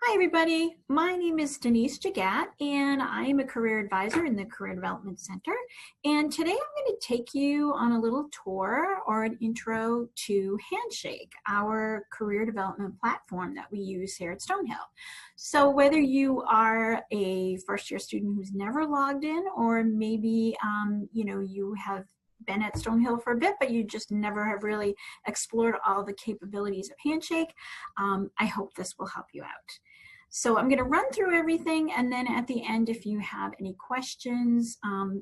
Hi, everybody. My name is Denise Jagat, and I'm a career advisor in the Career Development Center. And today I'm going to take you on a little tour or an intro to Handshake, our career development platform that we use here at Stonehill. So whether you are a first-year student who's never logged in, or maybe you have been at Stonehill for a bit, but you just never have really explored all the capabilities of Handshake, I hope this will help you out. So I'm going to run through everything, and then at the end, if you have any questions,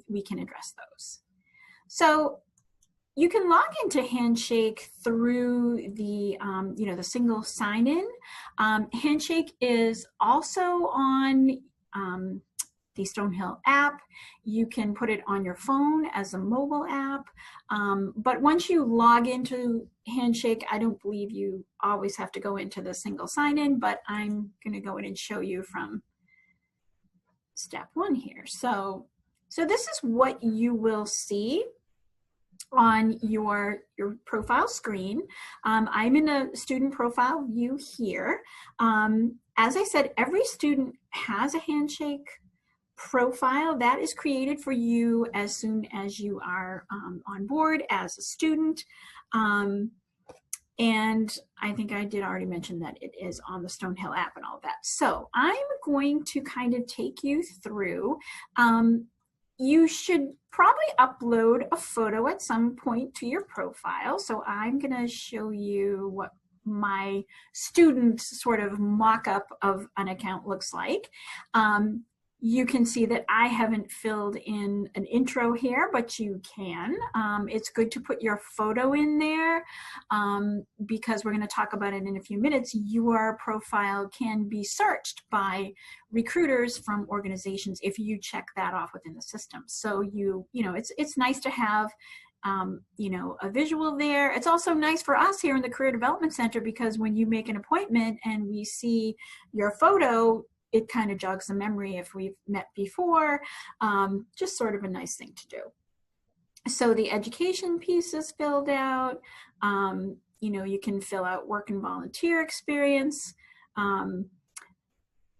we can address those. So you can log into Handshake through the the single sign-in. Handshake is also on the Stonehill app. You can put it on your phone as a mobile app. But once you log into Handshake, I don't believe you always have to go into the single sign-in, but I'm going to go in and show you from step one here. So this is what you will see on your profile screen. I'm in a student profile view here. As I said, every student has a Handshake profile that is created for you as soon as you are on board as a student. And I think I did already mention that it is on the Stonehill app and all of that. So I'm going to kind of take you through. You should probably upload a photo at some point to your profile. So I'm going to show you what my student sort of mock-up of an account looks like. You can see that I haven't filled in an intro here, but you can. It's good to put your photo in there because we're going to talk about it in a few minutes. Your profile can be searched by recruiters from organizations if you check that off within the system. So it's nice to have a visual there. It's also nice for us here in the Career Development Center because when you make an appointment and we see your photo, it kind of jogs the memory if we've met before. Just sort of a nice thing to do. So the education piece is filled out. You can fill out work and volunteer experience.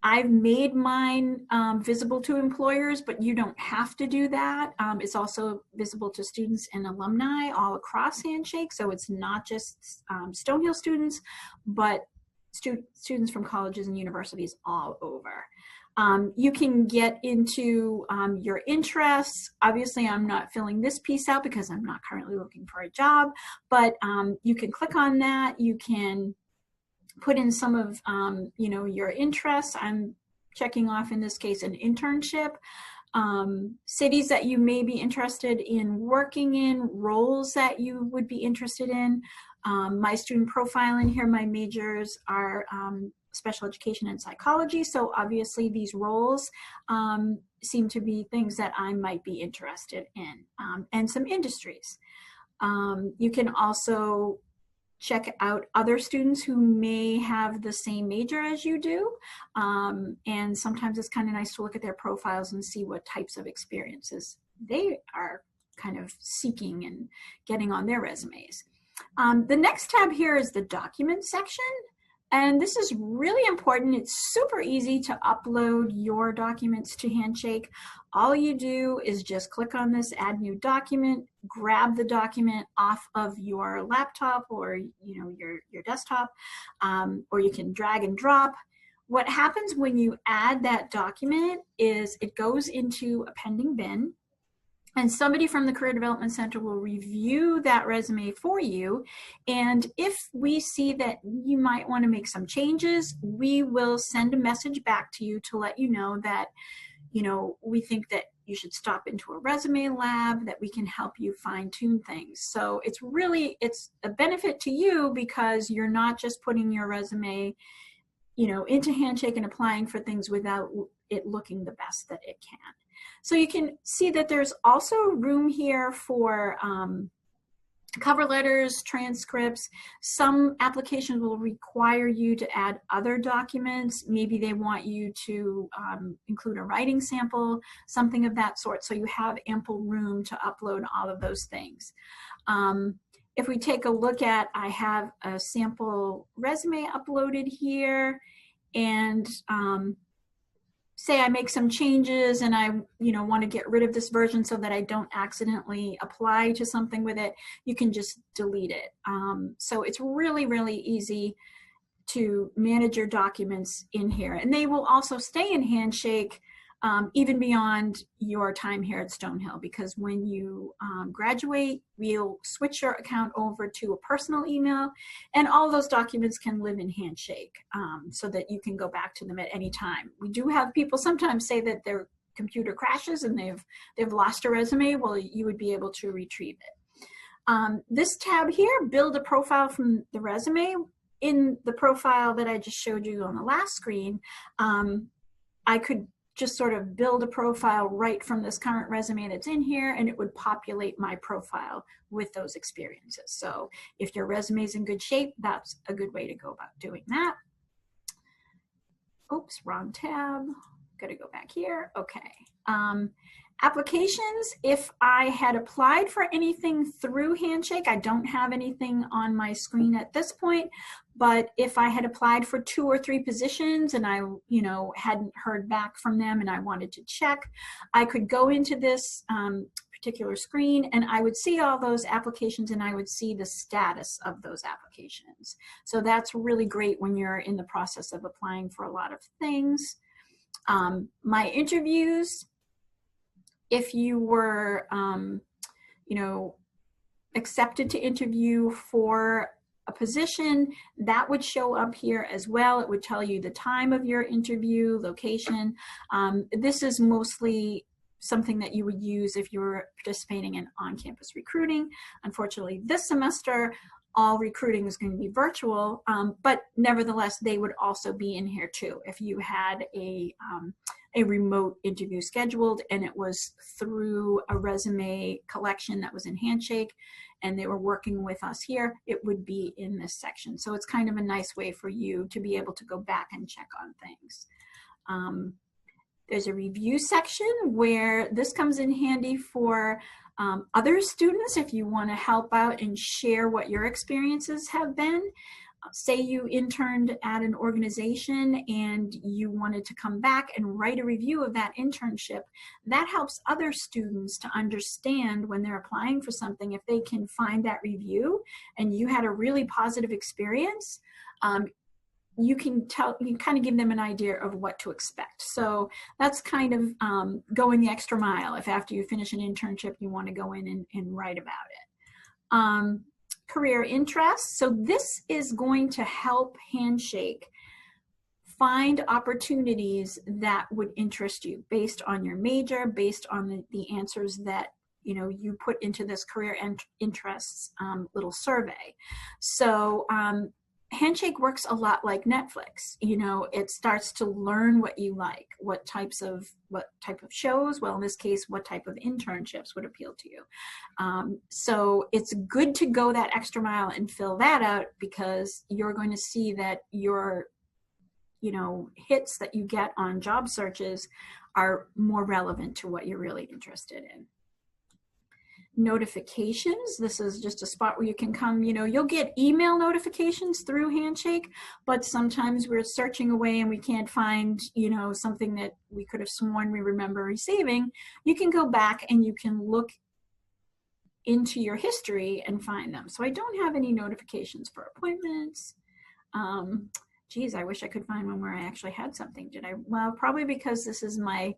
I've made mine visible to employers, but you don't have to do that. It's also visible to students and alumni all across Handshake. So it's not just Stonehill students, but students from colleges and universities all over. You can get into your interests. Obviously, I'm not filling this piece out because I'm not currently looking for a job, but you can click on that. You can put in some of your interests. I'm checking off, in this case, an internship. Cities that you may be interested in working in, roles that you would be interested in. My student profile in here, my majors are special education and psychology. So obviously these roles seem to be things that I might be interested in, and some industries. You can also check out other students who may have the same major as you do. And sometimes it's kind of nice to look at their profiles and see what types of experiences they are kind of seeking and getting on their resumes. The next tab here is the document section. And this is really important. It's super easy to upload your documents to Handshake. All you do is just click on this add new document, grab the document off of your laptop or your desktop, or you can drag and drop. What happens when you add that document is it goes into a pending bin, and somebody from the Career Development Center will review that resume for you. And if we see that you might want to make some changes, we will send a message back to you to let you know that, we think that you should stop into a resume lab, that we can help you fine tune things. So it's a benefit to you because you're not just putting your resume, into Handshake and applying for things without it looking the best that it can. So you can see that there's also room here for cover letters, transcripts. Some applications will require you to add other documents. Maybe they want you to include a writing sample, something of that sort. So you have ample room to upload all of those things. If we take a look at, I have a sample resume uploaded here, and say I make some changes and I want to get rid of this version so that I don't accidentally apply to something with it, you can just delete it. So it's really, really easy to manage your documents in here. And they will also stay in Handshake even beyond your time here at Stonehill, because when you graduate, we'll switch your account over to a personal email, and all those documents can live in Handshake so that you can go back to them at any time. We do have people sometimes say that their computer crashes and they've lost a resume. Well, you would be able to retrieve it. This tab here, build a profile from the resume. In the profile that I just showed you on the last screen, I could just sort of build a profile right from this current resume that's in here, and it would populate my profile with those experiences. So if your resume is in good shape, that's a good way to go about doing that. Oops, wrong tab. Gotta go back here. Okay. Applications, if I had applied for anything through Handshake, I don't have anything on my screen at this point, but if I had applied for 2 or 3 positions and I, hadn't heard back from them and I wanted to check, I could go into this particular screen and I would see all those applications and I would see the status of those applications. So that's really great when you're in the process of applying for a lot of things. My interviews, if you were, accepted to interview for a position, that would show up here as well. It would tell you the time of your interview, location. This is mostly something that you would use if you were participating in on-campus recruiting. Unfortunately, this semester, all recruiting is going to be virtual, but nevertheless, they would also be in here too. If you had a remote interview scheduled and it was through a resume collection that was in Handshake and they were working with us here, it would be in this section. So it's kind of a nice way for you to be able to go back and check on things. There's a review section where this comes in handy for other students if you want to help out and share what your experiences have been. Say you interned at an organization and you wanted to come back and write a review of that internship. That helps other students to understand when they're applying for something, if they can find that review and you had a really positive experience, you can kind of give them an idea of what to expect. So that's kind of going the extra mile if after you finish an internship you want to go in and write about it. Career interests. So this is going to help Handshake find opportunities that would interest you based on your major, based on the answers that you put into this career interests little survey. So Handshake works a lot like Netflix. It starts to learn what you like, what type of shows, well, in this case, what type of internships would appeal to you. So it's good to go that extra mile and fill that out, because you're going to see that your, hits that you get on job searches are more relevant to what you're really interested in. Notifications. This is just a spot where you can come, you'll get email notifications through Handshake, but sometimes we're searching away and we can't find, something that we could have sworn we remember receiving. You can go back and you can look into your history and find them. So I don't have any notifications for appointments. Geez, I wish I could find one where I actually had something. Did I? Well, probably because this is my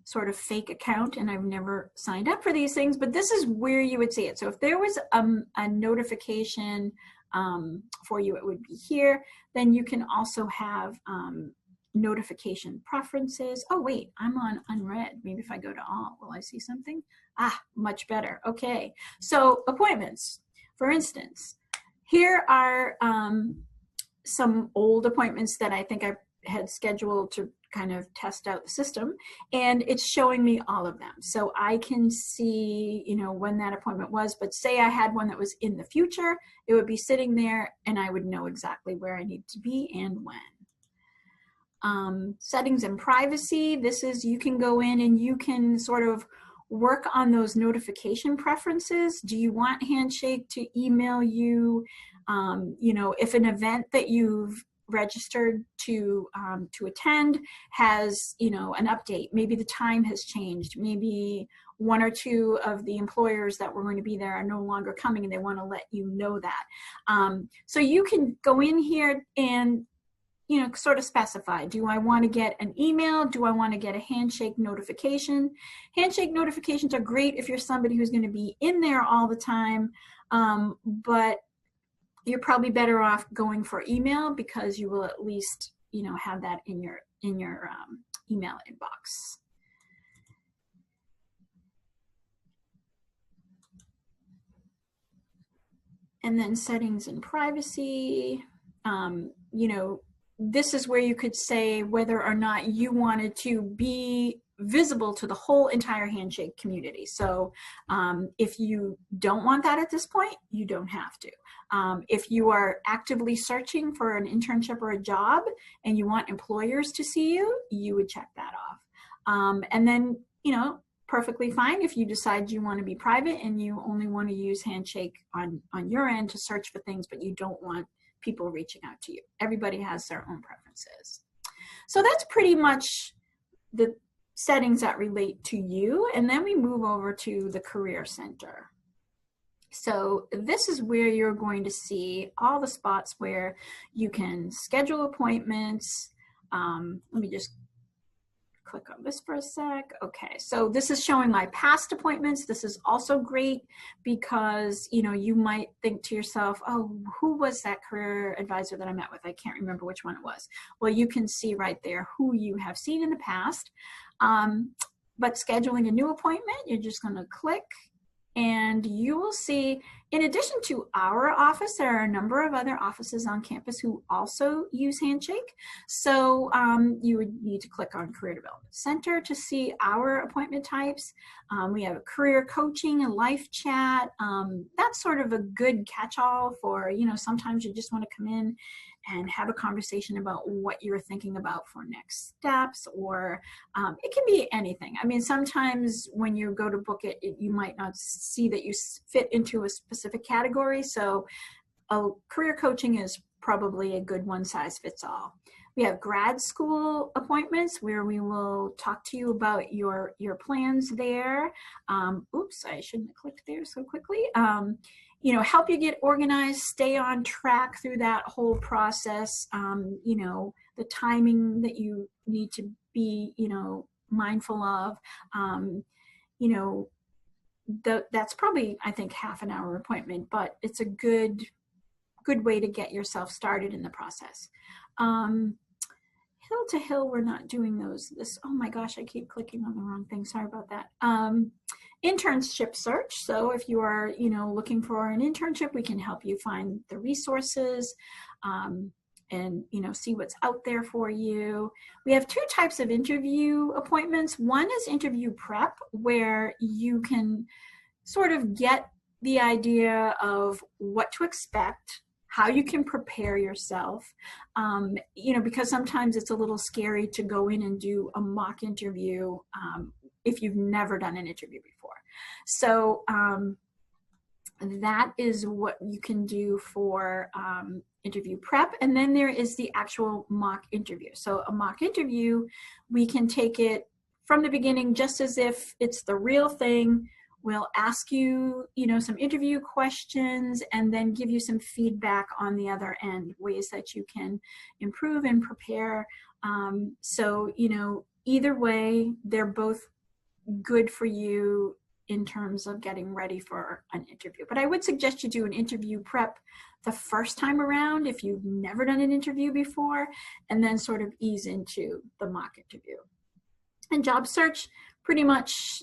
sort of fake account and I've never signed up for these things, but this is where you would see it. So if there was a notification for you, it would be here. Then you can also have notification preferences. Oh wait, I'm on unread. Maybe if I go to all, will I see something? Ah, much better. Okay, so appointments. For instance, here are some old appointments that I think I had scheduled to kind of test out the system, and it's showing me all of them. So I can see, when that appointment was, but say I had one that was in the future, it would be sitting there and I would know exactly where I need to be and when. Settings and privacy. This is, you can go in and you can sort of work on those notification preferences. Do you want Handshake to email you, if an event that you've registered to attend has, you know, an update. Maybe the time has changed. Maybe one or two of the employers that were going to be there are no longer coming, and they want to let you know that. So you can go in here and, you know, sort of specify, do I want to get an email? Do I want to get a handshake notification? Handshake notifications are great if you're somebody who's going to be in there all the time, but you're probably better off going for email, because you will at least, you know, have that in your email inbox. And then settings and privacy, you know, this is where you could say whether or not you wanted to be visible to the whole entire Handshake community. So if you don't want that at this point, you don't have to. If you are actively searching for an internship or a job and you want employers to see you, you would check that off. And then, you know, perfectly fine if you decide you want to be private and you only want to use Handshake on your end to search for things, but you don't want people reaching out to you. Everybody has their own preferences. So that's pretty much the settings that relate to you. And then we move over to the Career Center. So this is where you're going to see all the spots where you can schedule appointments. Let me just click on this for a sec. Okay, so this is showing my past appointments. This is also great because, you know, you might think to yourself, oh, who was that career advisor that I met with? I can't remember which one it was. Well, you can see right there who you have seen in the past. But scheduling a new appointment, you're just going to click, and you will see, in addition to our office, there are a number of other offices on campus who also use Handshake. So you would need to click on Career Development Center to see our appointment types. We have a career coaching and life chat. That's sort of a good catch-all for, you know, sometimes you just want to come in and have a conversation about what you're thinking about for next steps, or it can be anything. I mean, sometimes when you go to book it, you might not see that you fit into a specific category. So career coaching is probably a good one-size-fits-all. We have grad school appointments where we will talk to you about your plans there. Oops, I shouldn't have clicked there so quickly. You know, help you get organized, stay on track through that whole process. You know, the timing that you need to be, you know, mindful of. You know, that's probably, I think, half an hour appointment, but it's a good way to get yourself started in the process. Hill to Hill, we're not doing those. Oh my gosh, I keep clicking on the wrong thing. Sorry about that. Internship Search. So if you are, you know, looking for an internship, we can help you find the resources and, you know, see what's out there for you. We have two types of interview appointments. One is interview prep, where you can sort of get the idea of what to expect, how you can prepare yourself, you know, because sometimes it's a little scary to go in and do a mock interview if you've never done an interview before. So that is what you can do for interview prep. And then there is the actual mock interview. So a mock interview, we can take it from the beginning just as if it's the real thing. We'll ask you, you know, some interview questions and then give you some feedback on the other end, ways that you can improve and prepare. So, you know, either way, they're both good for you in terms of getting ready for an interview. But I would suggest you do an interview prep the first time around if you've never done an interview before, and then sort of ease into the mock interview. And job search, pretty much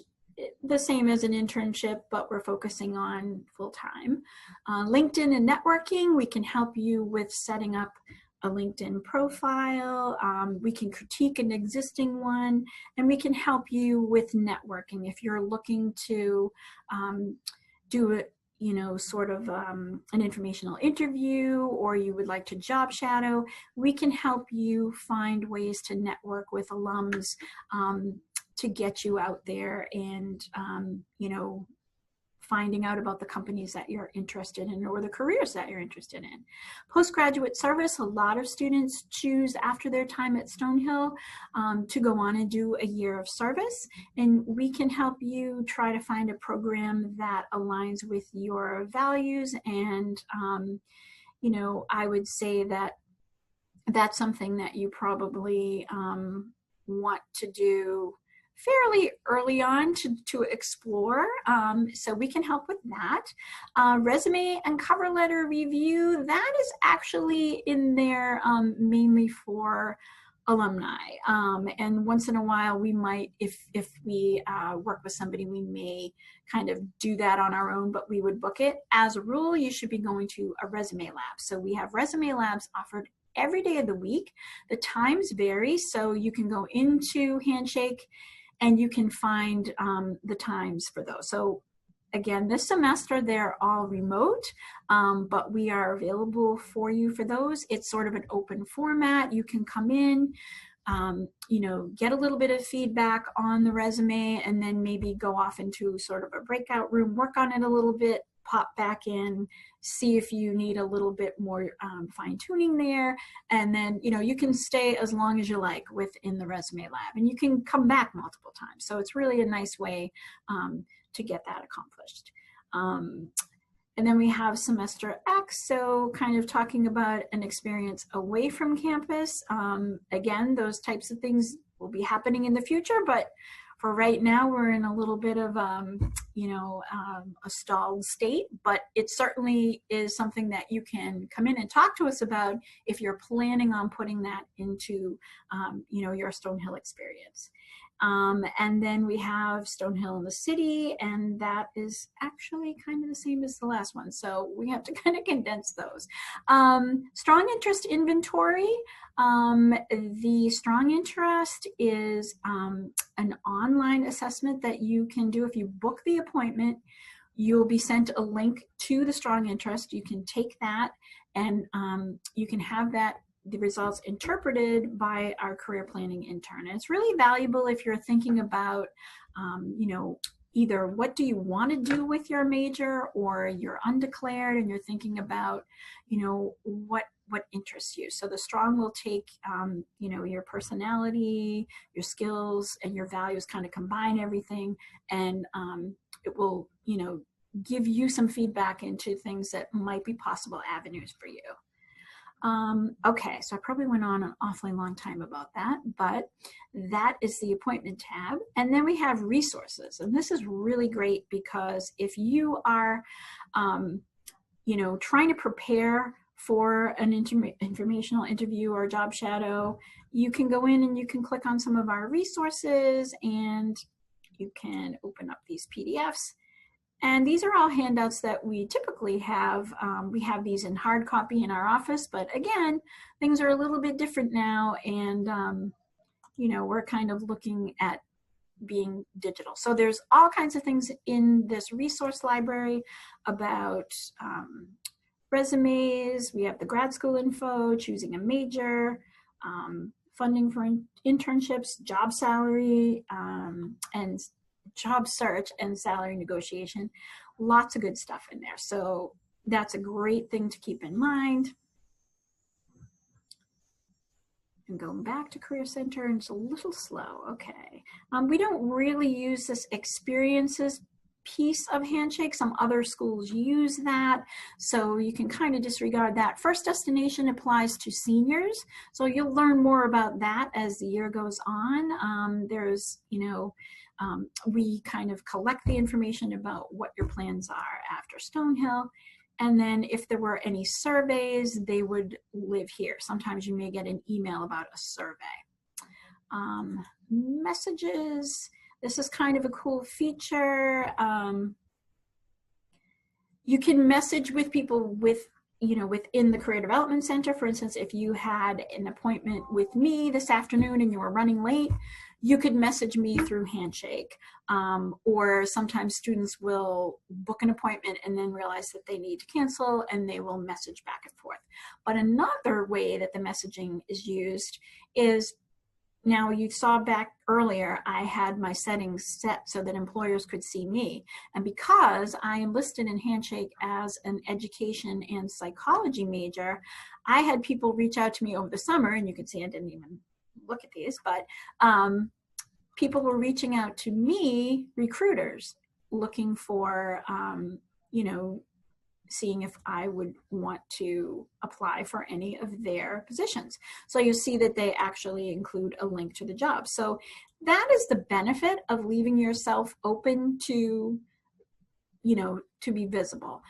the same as an internship, but we're focusing on full-time. LinkedIn and networking, we can help you with setting up a LinkedIn profile. We can critique an existing one, and we can help you with networking. If you're looking to do it, you know, sort of an informational interview, or you would like to job shadow, we can help you find ways to network with alums to get you out there and, you know, finding out about the companies that you're interested in or the careers that you're interested in. Postgraduate service, a lot of students choose after their time at Stonehill to go on and do a year of service, and we can help you try to find a program that aligns with your values. And you know, I would say that that's something that you probably want to do fairly early on to explore. So we can help with that. Resume and cover letter review, that is actually in there mainly for alumni. And once in a while we might, if we work with somebody, we may kind of do that on our own, but we would book it. As a rule, you should be going to a resume lab. So we have resume labs offered every day of the week. The times vary, so you can go into Handshake and you can find the times for those. So again, this semester they're all remote, but we are available for you for those. It's sort of an open format. You can come in, you know, get a little bit of feedback on the resume, and then maybe go off into sort of a breakout room, work on it a little bit, pop back in, see if you need a little bit more fine tuning there. And then, you know, you can stay as long as you like within the resume lab, and you can come back multiple times. So it's really a nice way to get that accomplished. And then we have semester X, so kind of talking about an experience away from campus. Again, those types of things will be happening in the future, but for right now, we're in a little bit of, you know, a stalled state, but it certainly is something that you can come in and talk to us about if you're planning on putting that into, you know, your Stonehill experience. And then we have Stonehill in the city, and that is actually kind of the same as the last one. So we have to kind of condense those. Strong interest inventory. The strong interest is an online assessment that you can do. If you book the appointment, you'll be sent a link to the strong interest. You can take that, and you can have the results interpreted by our career planning intern. And it's really valuable if you're thinking about, you know, either what do you want to do with your major, or you're undeclared and you're thinking about, you know, what interests you. So the strong will take, you know, your personality, your skills, and your values, kind of combine everything, and it will, you know, give you some feedback into things that might be possible avenues for you. Okay, so I probably went on an awfully long time about that, but that is the appointment tab. And then we have resources. And this is really great because if you are, you know, trying to prepare for an informational interview or job shadow, you can go in and you can click on some of our resources, and you can open up these PDFs. And these are all handouts that we typically have. We have these in hard copy in our office, but again, things are a little bit different now, and you know, we're kind of looking at being digital. So there's all kinds of things in this resource library about resumes. We have the grad school info, choosing a major, funding for internships, job salary, and job search and salary negotiation. Lots of good stuff in there. So that's a great thing to keep in mind. And going back to Career Center, and it's a little slow. Okay. We don't really use this experiences piece of Handshake. Some other schools use that, so you can kind of disregard that. First destination applies to seniors, so you'll learn more about that as the year goes on. There's, you know, we kind of collect the information about what your plans are after Stonehill, and then if there were any surveys, they would live here. Sometimes you may get an email about a survey. Messages. This is kind of a cool feature. You can message with people with, you know, within the Career Development Center. For instance, if you had an appointment with me this afternoon and you were running late, you could message me through Handshake. Or sometimes students will book an appointment and then realize that they need to cancel, and they will message back and forth. But another way that the messaging is used is Now you saw back earlier, I had my settings set so that employers could see me. And because I am listed in Handshake as an education and psychology major, I had people reach out to me over the summer, and you can see I didn't even look at these, but people were reaching out to me, recruiters, looking for, you know, seeing if I would want to apply for any of their positions. So you see that they actually include a link to the job. So that is the benefit of leaving yourself open to, you know, to be visible.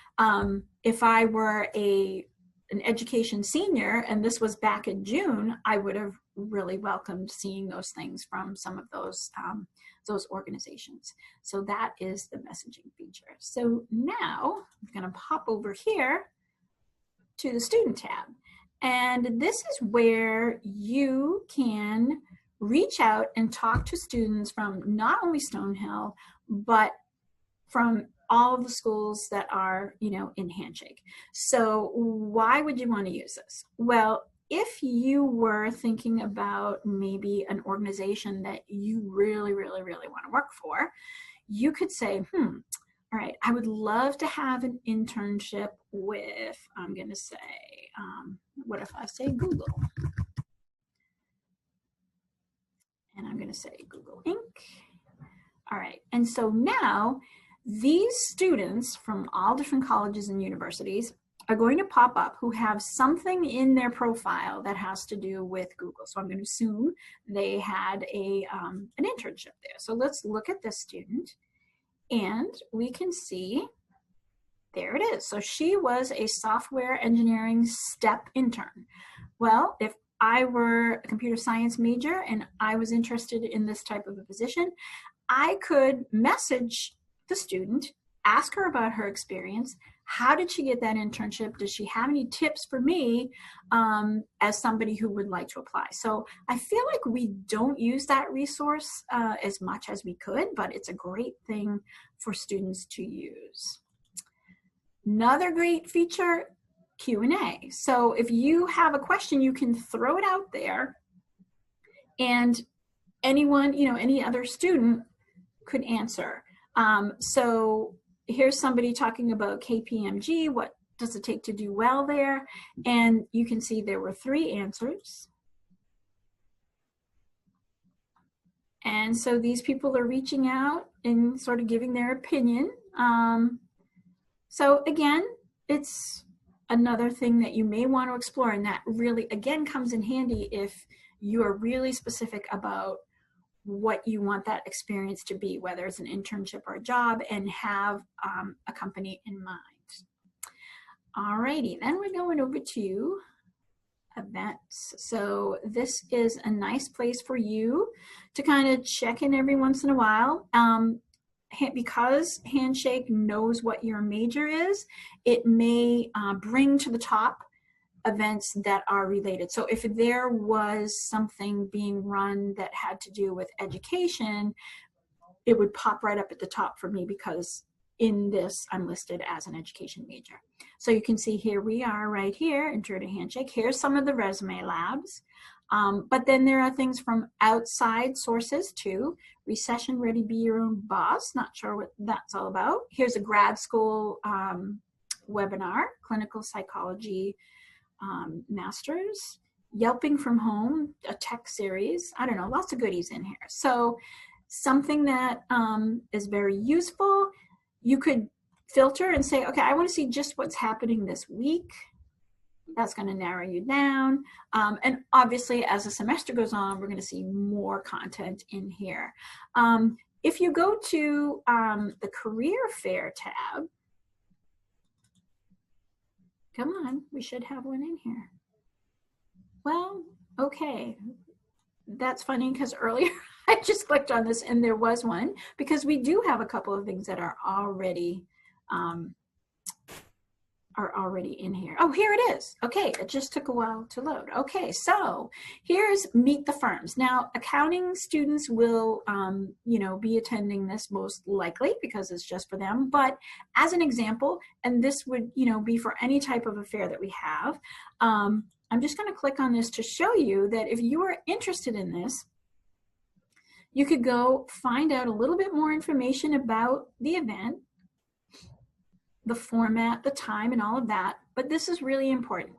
If I were an education senior and this was back in June, I would have really welcomed seeing those things from some of those organizations. So that is the messaging feature. So now I'm going to pop over here to the student tab. And this is where you can reach out and talk to students from not only Stonehill, but from all of the schools that are, you know, in Handshake. So why would you want to use this? Well, if you were thinking about maybe an organization that you really, really, really want to work for, you could say, all right, I would love to have an internship with, I'm going to say, what if I say Google? And I'm going to say Google Inc. All right, and so now these students from all different colleges and universities are going to pop up who have something in their profile that has to do with Google. So I'm going to assume they had an internship there. So let's look at this student, and we can see, there it is. So she was a software engineering STEP intern. Well, if I were a computer science major and I was interested in this type of a position, I could message the student, ask her about her experience. How did she get that internship? Does she have any tips for me as somebody who would like to apply? So I feel like we don't use that resource as much as we could, but it's a great thing for students to use. Another great feature, Q&A. So if you have a question, you can throw it out there, and anyone, you know, any other student could answer. So here's somebody talking about KPMG. What does it take to do well there? And you can see there were 3 answers. And so these people are reaching out and sort of giving their opinion. So again, it's another thing that you may want to explore, and that really, again, comes in handy if you are really specific about what you want that experience to be, whether it's an internship or a job, and have a company in mind. Alrighty, then we're going over to events. So this is a nice place for you to kind of check in every once in a while. Because Handshake knows what your major is, it may bring to the top events that are related. So if there was something being run that had to do with education, it would pop right up at the top for me, because in this I'm listed as an education major. So you can see here we are right here, Intro to Handshake. Here's some of the resume labs. But then there are things from outside sources too. Recession Ready, Be Your Own Boss. Not sure what that's all about. Here's a grad school webinar, Clinical Psychology Masters, Yelping from Home, a tech series. I don't know, lots of goodies in here. So something that is very useful. You could filter and say, okay, I want to see just what's happening this week. That's going to narrow you down. And obviously, as the semester goes on, we're going to see more content in here. If you go to the Career Fair tab, come on, we should have one in here. Well, okay. That's funny, because earlier I just clicked on this and there was one, because we do have a couple of things that are already in here. Oh, here it is. Okay, it just took a while to load. Okay, so here's Meet the Firms. Now, accounting students will, you know, be attending this most likely because it's just for them. But as an example, and this would, you know, be for any type of affair that we have, I'm just going to click on this to show you that if you are interested in this, You could go find out a little bit more information about the event, the format, the time, and all of that. But this is really important.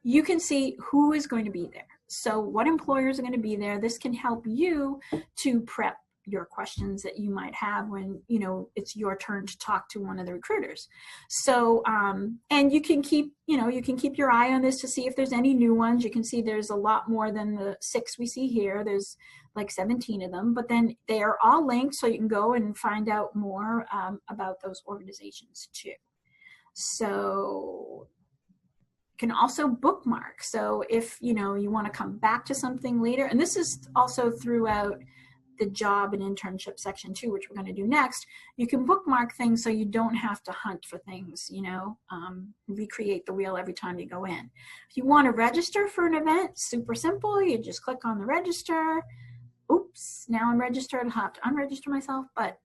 You can see who is going to be there. So what employers are going to be there. This can help you to prep your questions that you might have when, you know, it's your turn to talk to one of the recruiters. So, and you can keep, you know, you can keep your eye on this to see if there's any new ones. You can see there's a lot more than the 6 we see here. There's like 17 of them, but then they are all linked, so you can go and find out more about those organizations too. So you can also bookmark. So if, you know, you want to come back to something later, and this is also throughout the job and internship section too, which we're going to do next, you can bookmark things so you don't have to hunt for things, you know, recreate the wheel every time you go in. If you want to register for an event, super simple. You just click on the register. Oops, now I'm registered. I'll have to unregister myself, but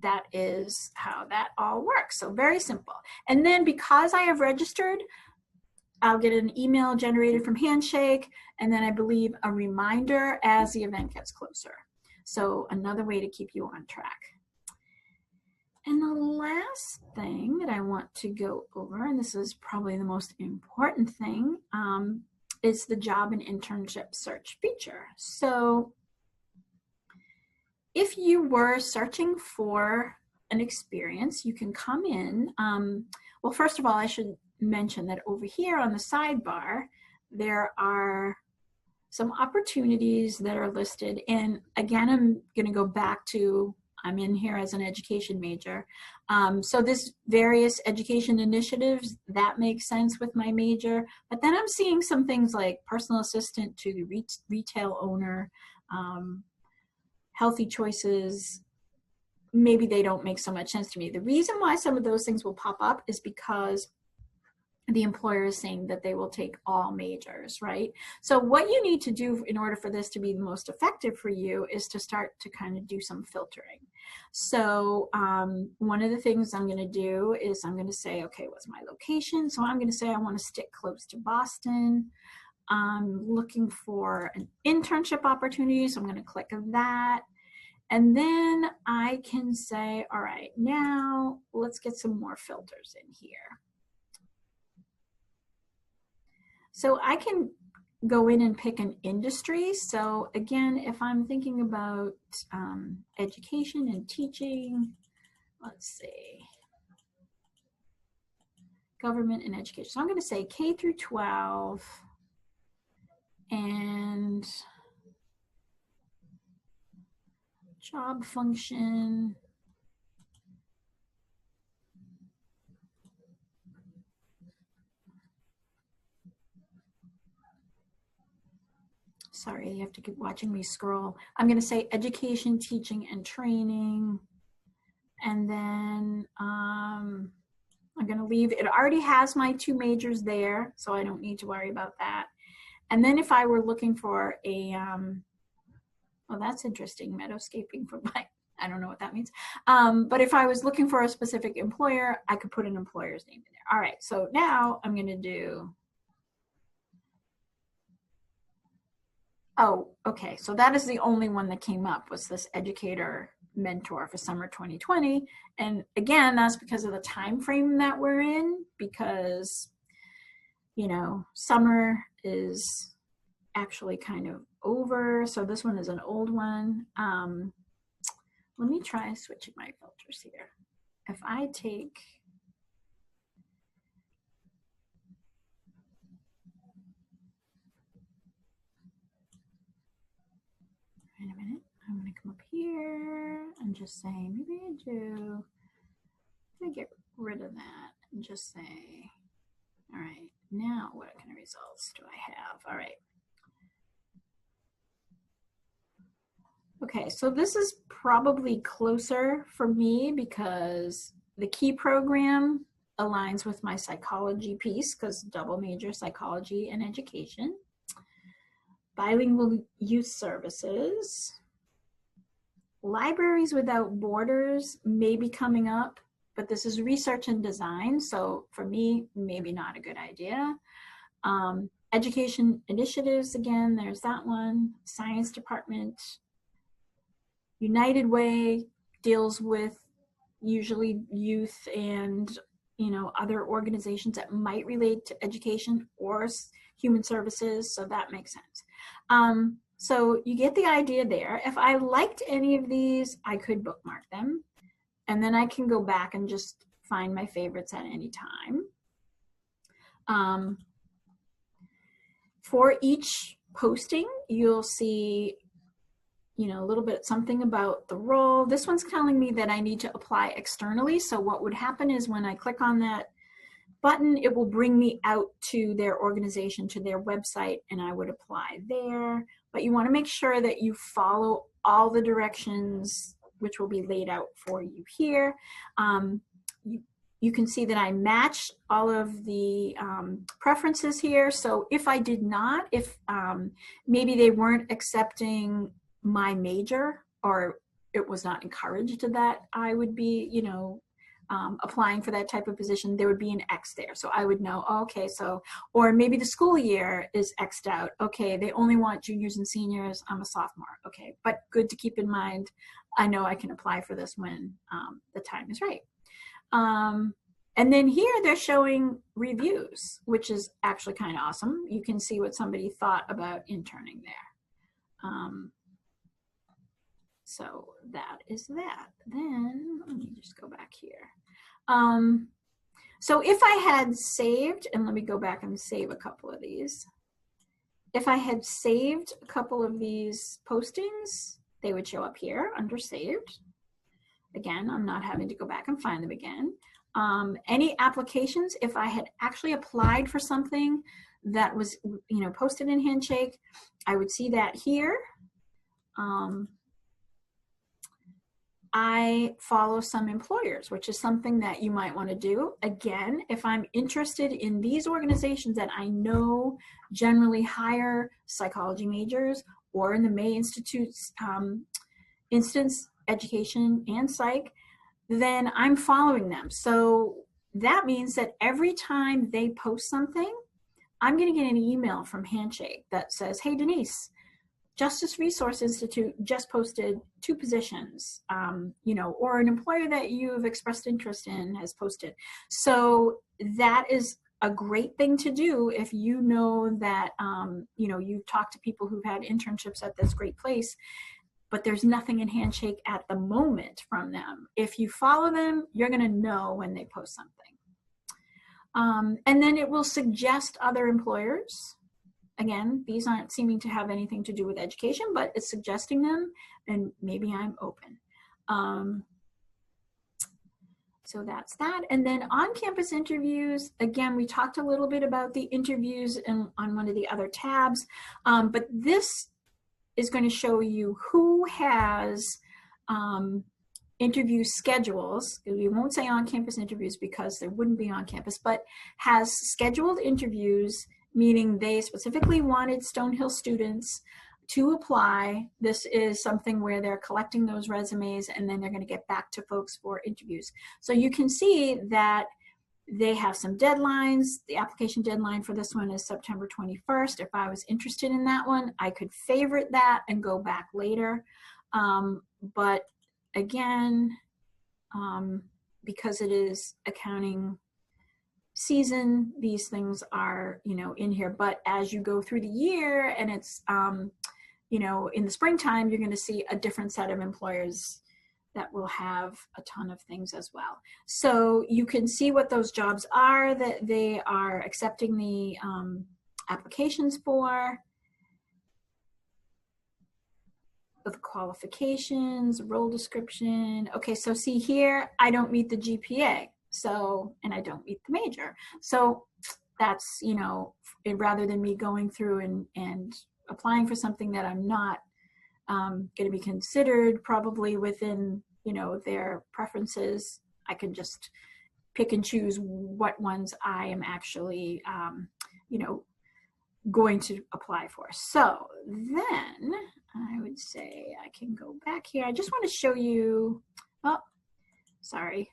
that is how that all works. So very simple. And then because I have registered, I'll get an email generated from Handshake, and then I believe a reminder as the event gets closer. So another way to keep you on track. And the last thing that I want to go over, and this is probably the most important thing, is the job and internship search feature. So if you were searching for an experience, you can come in. Well, first of all, I should mention that over here on the sidebar, there are some opportunities that are listed. And again, I'm going to go back to, I'm in here as an education major. So this various education initiatives, that makes sense with my major. But then I'm seeing some things like personal assistant to the retail owner, healthy choices. Maybe they don't make so much sense to me. The reason why some of those things will pop up is because the employer is saying that they will take all majors, right? So what you need to do in order for this to be the most effective for you is to start to kind of do some filtering. So one of the things I'm going to do is I'm going to say, okay, what's my location? So I'm going to say I want to stick close to Boston. I'm looking for an internship opportunity, so I'm going to click on that. And then I can say, all right, now let's get some more filters in here. So I can go in and pick an industry. So again, if I'm thinking about education and teaching, let's see, government and education. So I'm going to say K through 12 and job function. Sorry, you have to keep watching me scroll. I'm going to say education, teaching, and training. And then I'm going to leave. It already has my 2 majors there, so I don't need to worry about that. And then if I were looking for a, well, that's interesting, meadowscaping for my, I don't know what that means. But if I was looking for a specific employer, I could put an employer's name in there. All right, so now I'm going to do, oh, okay, so that is the only one that came up, was this educator mentor for summer 2020. And again, that's because of the time frame that we're in, because, you know, summer is actually kind of over. So this one is an old one. Let me try switching my filters here. If I take, wait a minute, I'm going to come up here and just say, maybe I do, I'm going to get rid of that and just say, all right, now what kind of results do I have? All right. Okay, so this is probably closer for me because the key program aligns with my psychology piece, because double major psychology and education. Bilingual youth services. Libraries Without Borders may be coming up, but this is research and design, so for me, maybe not a good idea. Education initiatives, again, there's that one. Science department. United Way deals with usually youth and, you know, other organizations that might relate to education or human services, so that makes sense. So you get the idea there. If I liked any of these, I could bookmark them, and then I can go back and just find my favorites at any time. For each posting, you'll see, you know, a little bit something about the role. This one's telling me that I need to apply externally. So what would happen is when I click on that button, it will bring me out to their organization, to their website, and I would apply there. But you want to make sure that you follow all the directions, which will be laid out for you here. You can see that I match all of the preferences here. So if I did not, if maybe they weren't accepting my major, or it was not encouraged that I would be, you know, applying for that type of position, there would be an X there. So I would know, oh, okay, so, or maybe the school year is X'd out. Okay, they only want juniors and seniors. I'm a sophomore. Okay, but good to keep in mind. I know I can apply for this when the time is right. And then here they're showing reviews, which is actually kind of awesome. You can see what somebody thought about interning there. So that is that. Then let me just go back here. So if I had saved, and let me go back and save a couple of these. If I had saved a couple of these postings, they would show up here under saved. Again, I'm not having to go back and find them again. Any applications, if I had actually applied for something that was, you know, posted in Handshake, I would see that here. I follow some employers, which is something that you might want to do. Again, if I'm interested in these organizations that I know generally hire psychology majors, or in the May Institute's instance, education and psych, then I'm following them. So that means that every time they post something, I'm going to get an email from Handshake that says, hey, Denise, Justice Resource Institute just posted 2 positions, you know, or an employer that you've expressed interest in has posted. So that is a great thing to do if you know that, you know, you've talked to people who've had internships at this great place, but there's nothing in Handshake at the moment from them. If you follow them, you're going to know when they post something. And then it will suggest other employers. Again, these aren't seeming to have anything to do with education, but it's suggesting them, and maybe I'm open. So that's that. And then on-campus interviews, again, we talked a little bit about the interviews on one of the other tabs, but this is going to show you who has interview schedules. We won't say on-campus interviews because they wouldn't be on campus, but has scheduled interviews, meaning they specifically wanted Stonehill students to apply. This is something where they're collecting those resumes and then they're going to get back to folks for interviews. So you can see that they have some deadlines. The application deadline for this one is September 21st. If I was interested in that one, I could favorite that and go back later. But again, because it is accounting season, these things are, you know, in here. But as you go through the year and it's, you know, in the springtime, you're going to see a different set of employers that will have a ton of things as well. So you can see what those jobs are that they are accepting the applications for, the qualifications, role description. Okay, so see here, I don't meet the GPA. So, and I don't meet the major. So that's, you know, rather than me going through and applying for something that I'm not going to be considered probably within, you know, their preferences, I can just pick and choose what ones I am actually, you know, going to apply for. So then I would say I can go back here. I just want to show you, oh, sorry,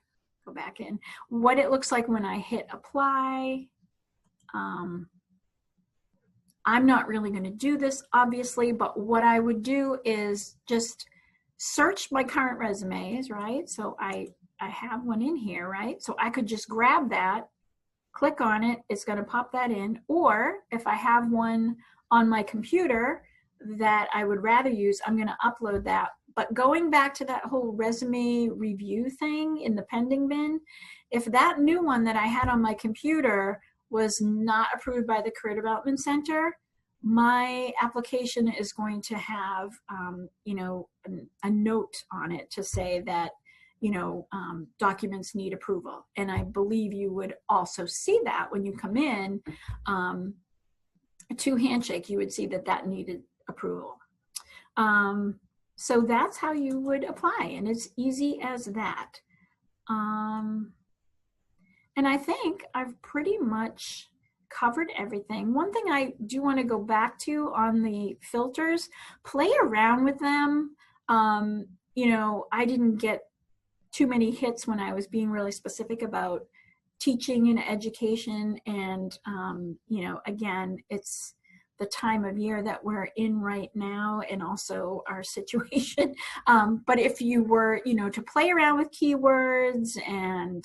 go back in, what it looks like when I hit apply. I'm not really going to do this, obviously, but what I would do is just search my current resumes, right? So I have one in here, right? So I could just grab that, click on it, it's going to pop that in. Or if I have one on my computer that I would rather use, I'm going to upload that. But going back to that whole resume review thing in the pending bin, if that new one that I had on my computer was not approved by the Career Development Center, my application is going to have, a note on it to say that, documents need approval. And I believe you would also see that when you come in to Handshake, you would see that that needed approval. So that's how you would apply, and it's easy as that. And I think I've pretty much covered everything. One thing I do want to go back to on the filters, play around with them. I didn't get too many hits when I was being really specific about teaching and education. And, again, it's the time of year that we're in right now and also our situation. But if you were, to play around with keywords and,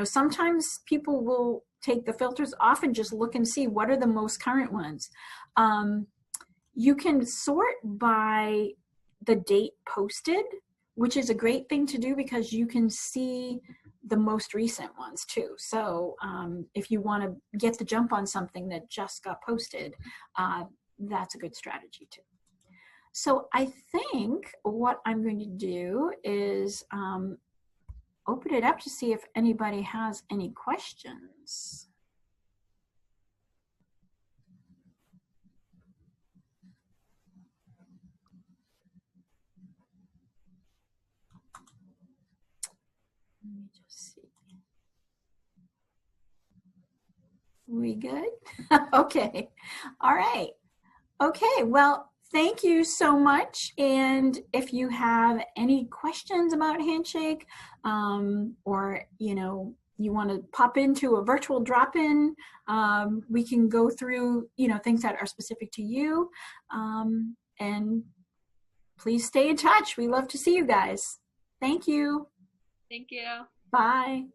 sometimes people will take the filters off and just look and see what are the most current ones. You can sort by the date posted, which is a great thing to do because you can see the most recent ones too. So if you want to get the jump on something that just got posted, that's a good strategy too. So I think what I'm going to do is open it up to see if anybody has any questions. Let me just see. We good? Okay. All right. Okay. Well, thank you so much. And if you have any questions about Handshake, or, you want to pop into a virtual drop-in, we can go through, things that are specific to you. And please stay in touch. We love to see you guys. Thank you. Thank you. Bye.